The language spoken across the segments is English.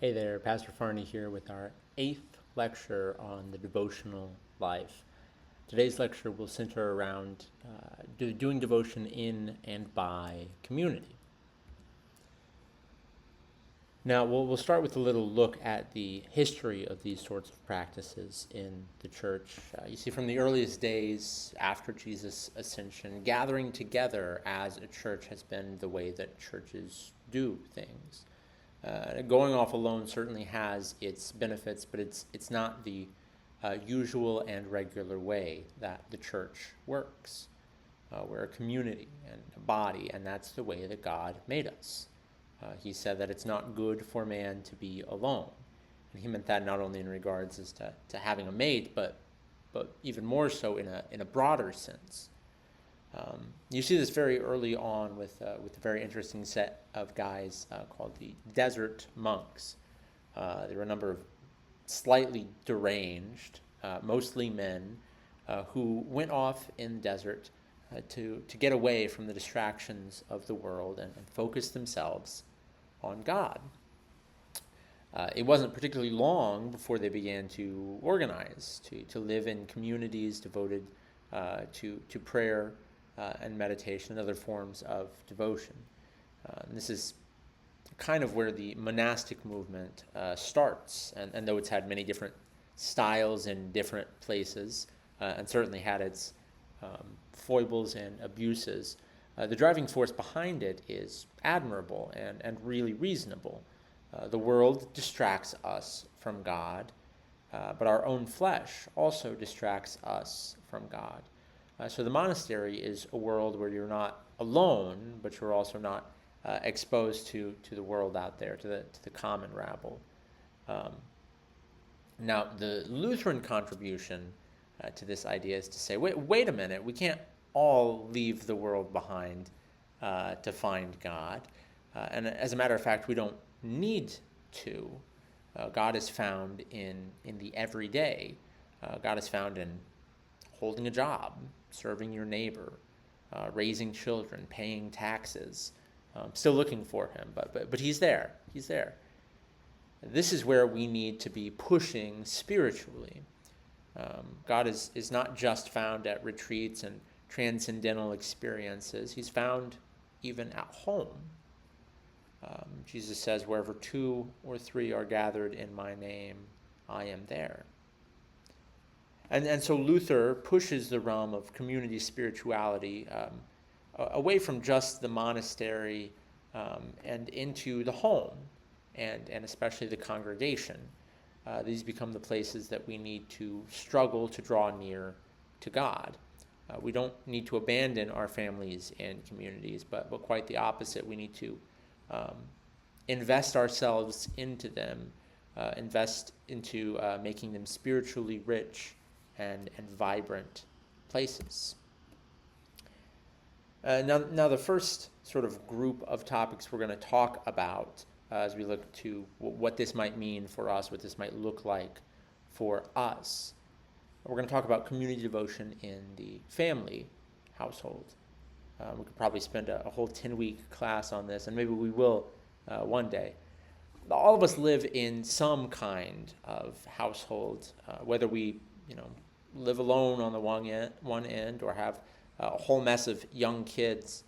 Hey there, Pastor Farney here with our 8th lecture on the devotional life. Today's lecture will center around doing devotion in and by community. Now, we'll start with a little look at the history of these sorts of practices in the church. You see, from the earliest days after Jesus' ascension, gathering together as a church has been the way that churches do things. Going off alone certainly has its benefits, but it's not the usual and regular way that the church works. We're a community and a body, and that's the way that God made us. He said that it's not good for man to be alone. And he meant that not only in regards as to having a mate, but even more so in a broader sense. You see this very early on with a very interesting set of guys called the desert monks. There were a number of slightly deranged, mostly men, who went off in the desert to get away from the distractions of the world and focus themselves on God. It wasn't particularly long before they began to organize, to live in communities devoted to prayer and meditation and other forms of devotion. And this is kind of where the monastic movement starts, and though it's had many different styles in different places, and certainly had its foibles and abuses, the driving force behind it is admirable and really reasonable. The world distracts us from God, but our own flesh also distracts us from God. So the monastery is a world where you're not alone, but you're also not exposed to the world out there, to the common rabble. Now, the Lutheran contribution to this idea is to say, wait a minute, we can't all leave the world behind to find God. And as a matter of fact, we don't need to. God is found in the everyday. God is found in holding a job, serving your neighbor, raising children, paying taxes. Still looking for him, but he's there. He's there. This is where we need to be pushing spiritually. God is not just found at retreats and transcendental experiences. He's found even at home. Jesus says, wherever 2 or 3 are gathered in my name, I am there. And so Luther pushes the realm of community spirituality away from just the monastery and into the home and especially the congregation. These become the places that we need to struggle to draw near to God. We don't need to abandon our families and communities, but quite the opposite. We need to invest ourselves into them, invest into making them spiritually rich and vibrant places. Now, the first sort of group of topics we're going to talk about as we look to what this might mean for us, what this might look like for us. We're going to talk about community devotion in the family household. We could probably spend a whole 10-week class on this, and maybe we will one day. All of us live in some kind of household, whether we, live alone on the one end or have a whole mess of young kids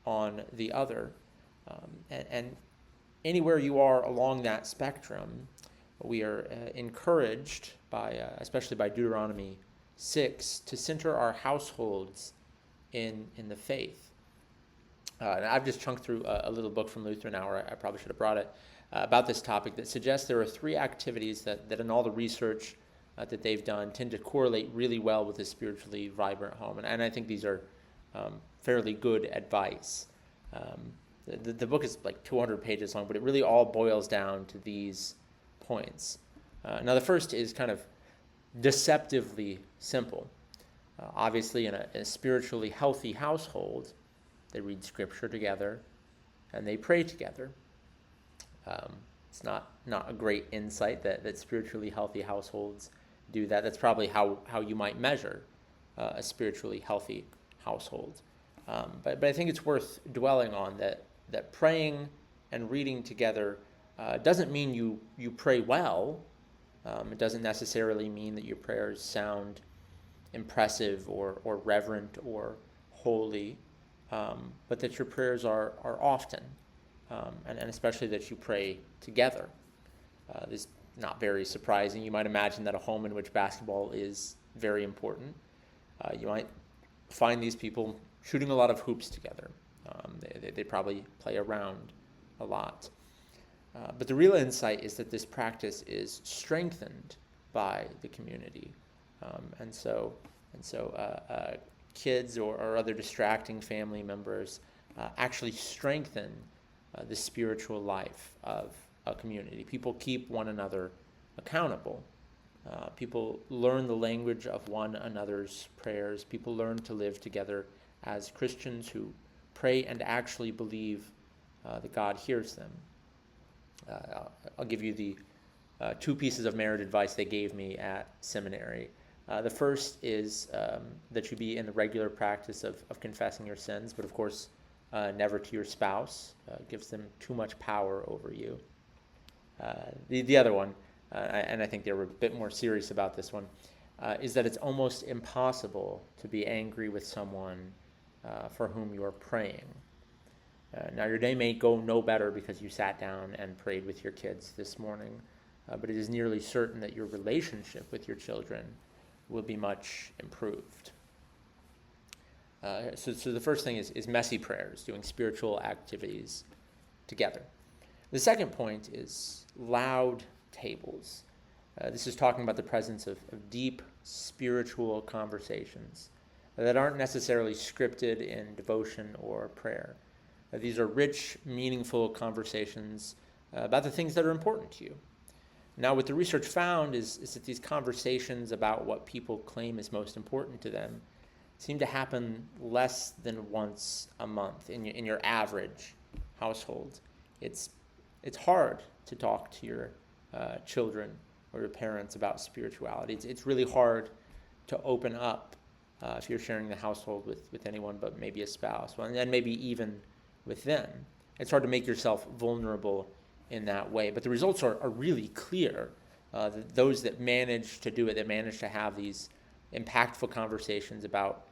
on the other. And anywhere you are along that spectrum, we are encouraged especially by Deuteronomy 6, to center our households in the faith. And I've just chunked through a little book from Luther now, or I probably should have brought it, about this topic that suggests there are 3 activities that in all the research that they've done tend to correlate really well with a spiritually vibrant home. And I think these are fairly good advice. The book is like 200 pages long, but it really all boils down to these points. Now, the first is kind of deceptively simple. Obviously, in a spiritually healthy household, they read Scripture together and they pray together. It's not a great insight that spiritually healthy households do that. That's probably how you might measure a spiritually healthy household. But I think it's worth dwelling on that praying and reading together Doesn't mean you pray well. It doesn't necessarily mean that your prayers sound impressive or reverent or holy, but that your prayers are often, and especially that you pray together. This is not very surprising. You might imagine that a home in which basketball is very important. You might find these people shooting a lot of hoops together. They probably play around a lot. But the real insight is that this practice is strengthened by the community. And so kids or other distracting family members actually strengthen the spiritual life of a community. People keep one another accountable. People learn the language of one another's prayers. People learn to live together as Christians who pray and actually believe that God hears them. I'll give you the two pieces of marriage advice they gave me at seminary. The first is that you be in the regular practice of confessing your sins, but of course, never to your spouse. Gives them too much power over you. The other one, and I think they were a bit more serious about this one, is that it's almost impossible to be angry with someone for whom you are praying. Now, your day may go no better because you sat down and prayed with your kids this morning, but it is nearly certain that your relationship with your children will be much improved. So the first thing is messy prayers, doing spiritual activities together. The second point is loud tables. This is talking about the presence of deep spiritual conversations that aren't necessarily scripted in devotion or prayer. These are rich, meaningful conversations about the things that are important to you. Now, what the research found is that these conversations about what people claim is most important to them seem to happen less than once a month in your average household. It's hard to talk to your children or your parents about spirituality. It's really hard to open up if you're sharing the household with anyone but maybe a spouse, well, and then maybe even with them. It's hard to make yourself vulnerable in that way. But the results are really clear. Those that manage to do it, that manage to have these impactful conversations about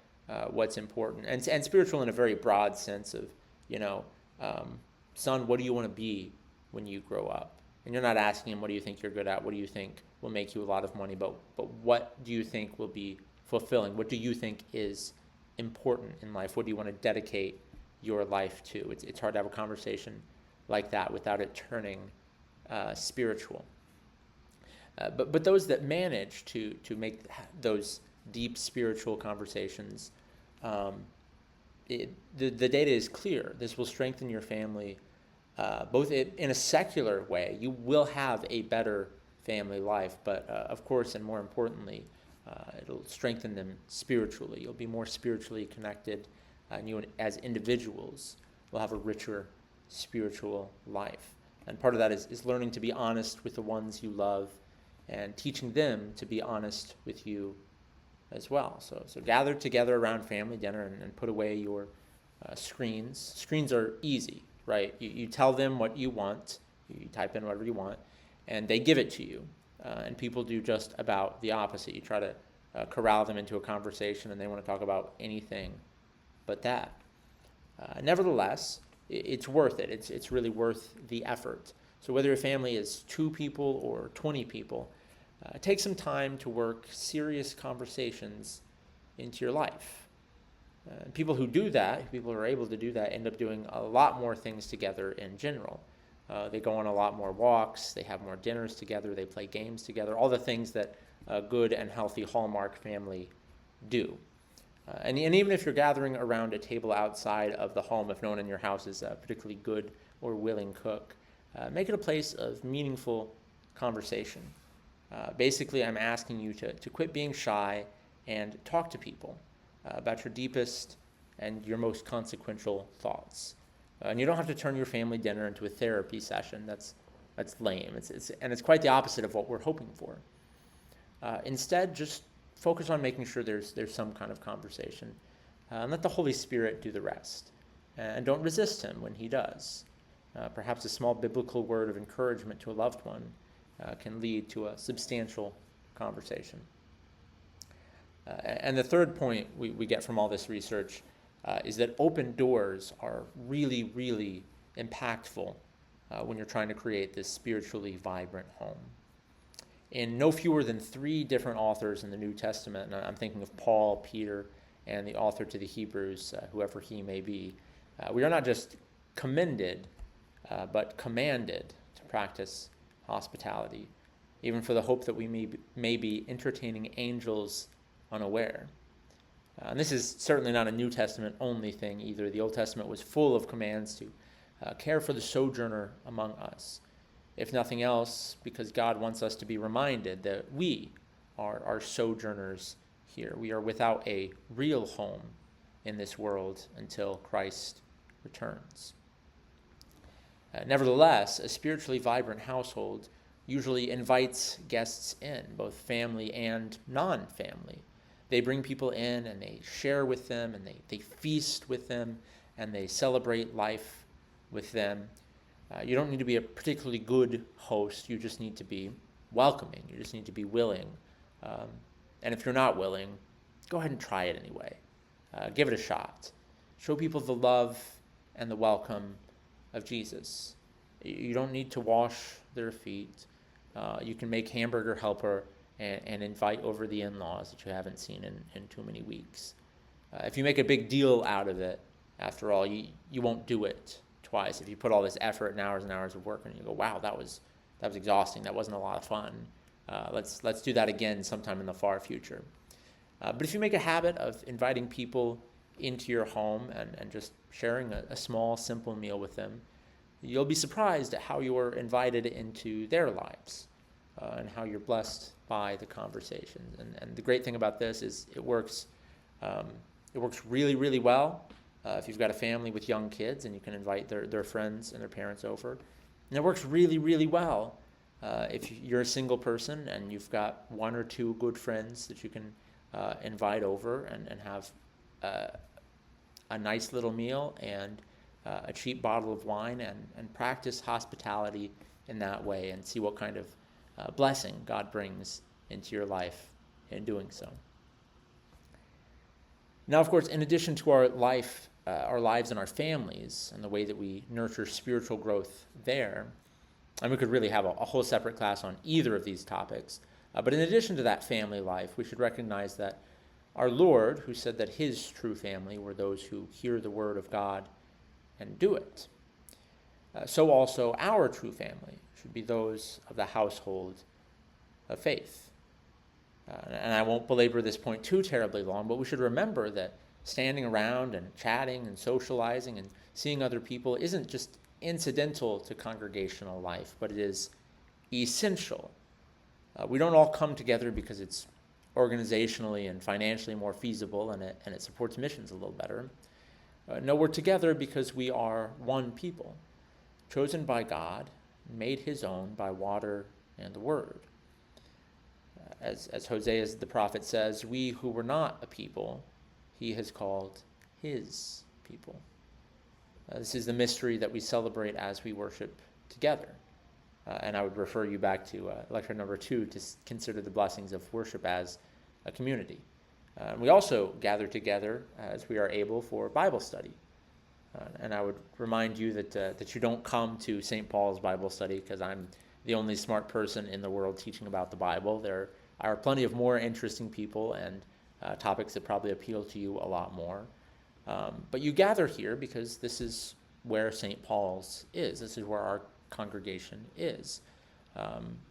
what's important, and spiritual in a very broad sense of, son, what do you want to be when you grow up? And you're not asking him, what do you think you're good at? What do you think will make you a lot of money? But what do you think will be fulfilling? What do you think is important in life? What do you want to dedicate your life to? It's hard to have a conversation like that without it turning spiritual. But those that manage to make those deep spiritual conversations, the data is clear. This will strengthen your family, both in a secular way. You will have a better family life, but of course, and more importantly, it'll strengthen them spiritually. You'll be more spiritually connected, and you as individuals will have a richer spiritual life. And part of that is learning to be honest with the ones you love and teaching them to be honest with you as well. So gather together around family dinner and put away your screens. Screens are easy, right? You tell them what you want, you type in whatever you want, and they give it to you. And people do just about the opposite. You try to corral them into a conversation and they want to talk about anything but that. Nevertheless, it's worth it. It's really worth the effort. So whether your family is 2 people or 20 people, take some time to work serious conversations into your life. People who do that, people who are able to do that, end up doing a lot more things together in general. They go on a lot more walks, they have more dinners together, they play games together, all the things that a good and healthy Hallmark family do. And even if you're gathering around a table outside of the home, if no one in your house is a particularly good or willing cook, make it a place of meaningful conversation. Basically, I'm asking you to quit being shy and talk to people about your deepest and your most consequential thoughts. And you don't have to turn your family dinner into a therapy session. That's lame. It's quite the opposite of what we're hoping for. Instead, just focus on making sure there's some kind of conversation. And let the Holy Spirit do the rest. And don't resist him when he does. Perhaps a small biblical word of encouragement to a loved one can lead to a substantial conversation. And the third point we get from all this research is that open doors are really, really impactful when you're trying to create this spiritually vibrant home. In no fewer than 3 different authors in the New Testament, and I'm thinking of Paul, Peter, and the author to the Hebrews, whoever he may be, we are not just commended, but commanded to practice hospitality, even for the hope that we may be entertaining angels unaware. And this is certainly not a New Testament only thing either. The Old Testament was full of commands to care for the sojourner among us. If nothing else, because God wants us to be reminded that we are sojourners here. We are without a real home in this world until Christ returns. Nevertheless, a spiritually vibrant household usually invites guests in, both family and non-family. They bring people in and they share with them and they feast with them and they celebrate life with them. You don't need to be a particularly good host. You just need to be welcoming. You just need to be willing. And if you're not willing, go ahead and try it anyway. Give it a shot. Show people the love and the welcome of Jesus. You don't need to wash their feet. You can make hamburger helper and invite over the in-laws that you haven't seen in too many weeks. If you make a big deal out of it, after all, you won't do it twice. If you put all this effort and hours of work and you go, wow, that was exhausting. That wasn't a lot of fun. Let's do that again sometime in the far future. But if you make a habit of inviting people into your home and just sharing a small, simple meal with them, you'll be surprised at how you're invited into their lives and how you're blessed by the conversations. And the great thing about this is it works really, really well if you've got a family with young kids and you can invite their friends and their parents over. And it works really, really well if you're a single person and you've got 1 or 2 good friends that you can invite over and have a nice little meal and a cheap bottle of wine and practice hospitality in that way and see what kind of blessing God brings into your life in doing so. Now, of course, in addition to our lives and our families and the way that we nurture spiritual growth there, and we could really have a whole separate class on either of these topics, but in addition to that family life, we should recognize that our Lord, who said that his true family were those who hear the word of God and do it, so also our true family should be those of the household of faith. And I won't belabor this point too terribly long, but we should remember that standing around and chatting and socializing and seeing other people isn't just incidental to congregational life, but it is essential. We don't all come together because it's organizationally and financially more feasible and it supports missions a little better. No, we're together because we are one people, chosen by God, made his own by water and the word. As Hosea the prophet says, we who were not a people, he has called his people. This is the mystery that we celebrate as we worship together. And I would refer you back to lecture number 2 to consider the blessings of worship as a community. We also gather together as we are able for Bible study. And I would remind you that you don't come to St. Paul's Bible study because I'm the only smart person in the world teaching about the Bible. There are plenty of more interesting people and topics that probably appeal to you a lot more. But you gather here because this is where St. Paul's is. This is where our congregation is.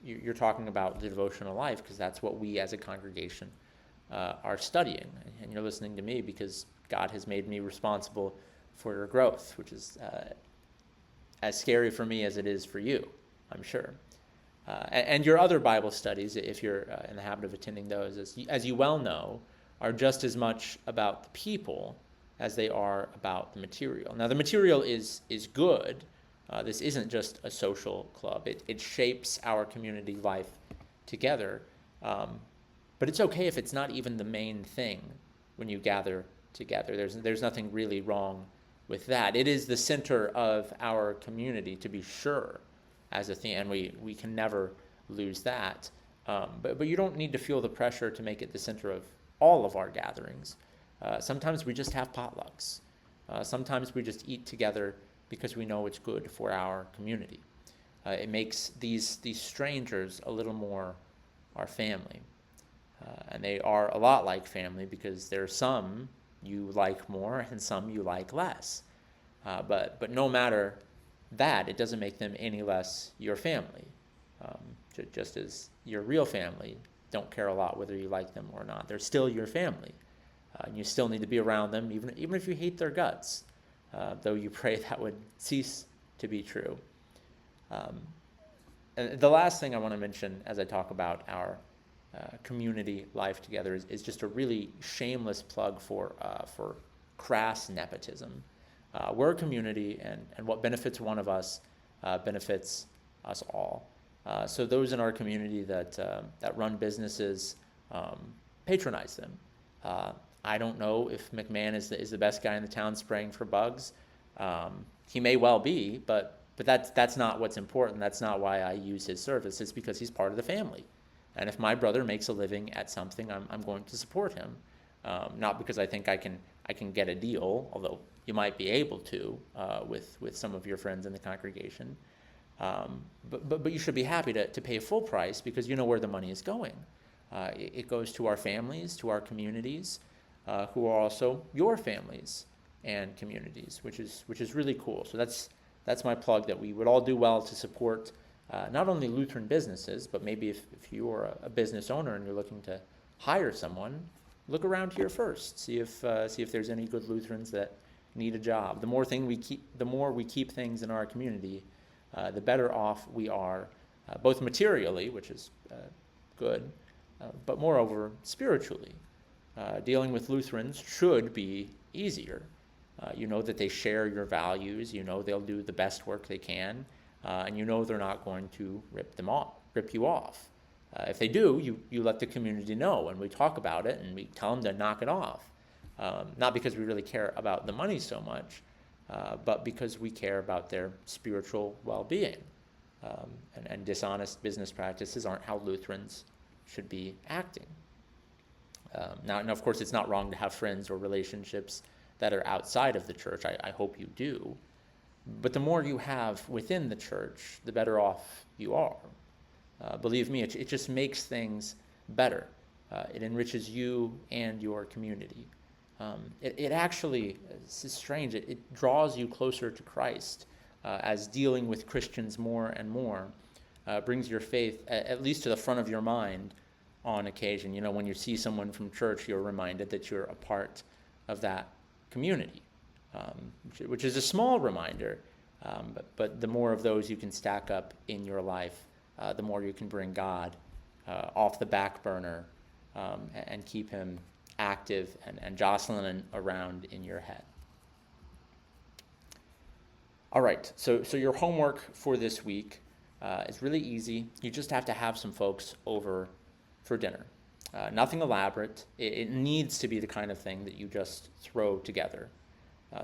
You're talking about the devotional life because that's what we as a congregation are studying. And you're listening to me because God has made me responsible for your growth, which is as scary for me as it is for you, I'm sure. And your other Bible studies, if you're in the habit of attending those, as you well know, are just as much about the people as they are about the material. Now, the material is good. This isn't just a social club. It shapes our community life together. But it's okay if it's not even the main thing when you gather together. There's nothing really wrong with that. It is the center of our community, to be sure, as a thing, and we can never lose that. But you don't need to feel the pressure to make it the center of all of our gatherings. Sometimes we just have potlucks. Sometimes we just eat together because we know it's good for our community. It makes these strangers a little more our family. And they are a lot like family because there are some you like more and some you like less. But no matter that, it doesn't make them any less your family. Just as your real family don't care a lot whether you like them or not. They're still your family. And you still need to be around them, even if you hate their guts, though you pray that would cease to be true. And the last thing I want to mention as I talk about our community life together is just a really shameless plug for crass nepotism. We're a community, and what benefits one of us benefits us all. So those in our community that run businesses, patronize them. I don't know if McMahon is the best guy in the town spraying for bugs. He may well be, but that's not what's important. That's not why I use his service. It's because he's part of the family. And if my brother makes a living at something, I'm going to support him. Not because I think I can get a deal, although you might be able to with some of your friends in the congregation. But you should be happy to pay a full price because you know where the money is going. It goes to our families, to our communities, who are also your families and communities, which is really cool. So that's my plug, that we would all do well to support not only Lutheran businesses, but maybe if you're a business owner and you're looking to hire someone, look around here first. See if there's any good Lutherans that need a job. The more we keep things in our community, the better off we are, both materially, which is good, but moreover spiritually. Dealing with Lutherans should be easier. You know that they share your values. You know they'll do the best work they can, and you know they're not going to rip you off. If they do, you let the community know, and we talk about it, and we tell them to knock it off. Not because we really care about the money so much, but because we care about their spiritual well-being. And dishonest business practices aren't how Lutherans should be acting. Now, of course, it's not wrong to have friends or relationships that are outside of the church. I hope you do. But the more you have within the church, the better off you are. Believe me, it just makes things better. It enriches you and your community. It actually, this is strange, it draws you closer to Christ as dealing with Christians more and more brings your faith at least to the front of your mind on occasion. You know, when you see someone from church, you're reminded that you're a part of that community, which is a small reminder, but the more of those you can stack up in your life, the more you can bring God off the back burner and keep him active and jostling around in your head. All right, so your homework for this week is really easy. You just have to have some folks over for dinner. Nothing elaborate. It needs to be the kind of thing that you just throw together.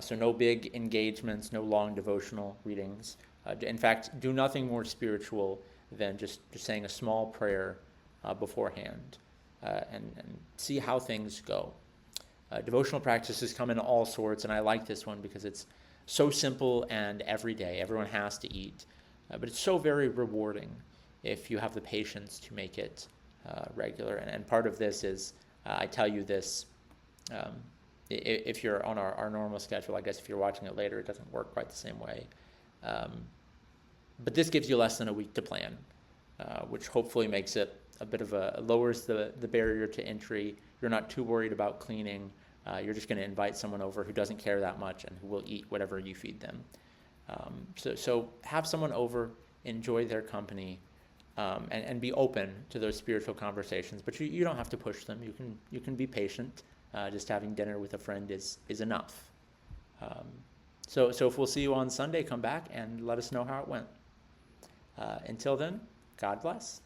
So no big engagements, no long devotional readings. In fact, do nothing more spiritual than just saying a small prayer beforehand and see how things go. Devotional practices come in all sorts, and I like this one because it's so simple and everyday. Everyone has to eat, but it's so very rewarding if you have the patience to make it regular. And part of this is, I tell you this, if you're on our normal schedule. I guess if you're watching it later, it doesn't work quite the same way. But this gives you less than a week to plan, which hopefully makes it a bit of lowers the barrier to entry. You're not too worried about cleaning. You're just going to invite someone over who doesn't care that much and who will eat whatever you feed them. So have someone over, enjoy their company, and be open to those spiritual conversations. But you don't have to push them. You can be patient. Just having dinner with a friend is enough. So if we'll see you on Sunday, come back and let us know how it went. Until then, God bless.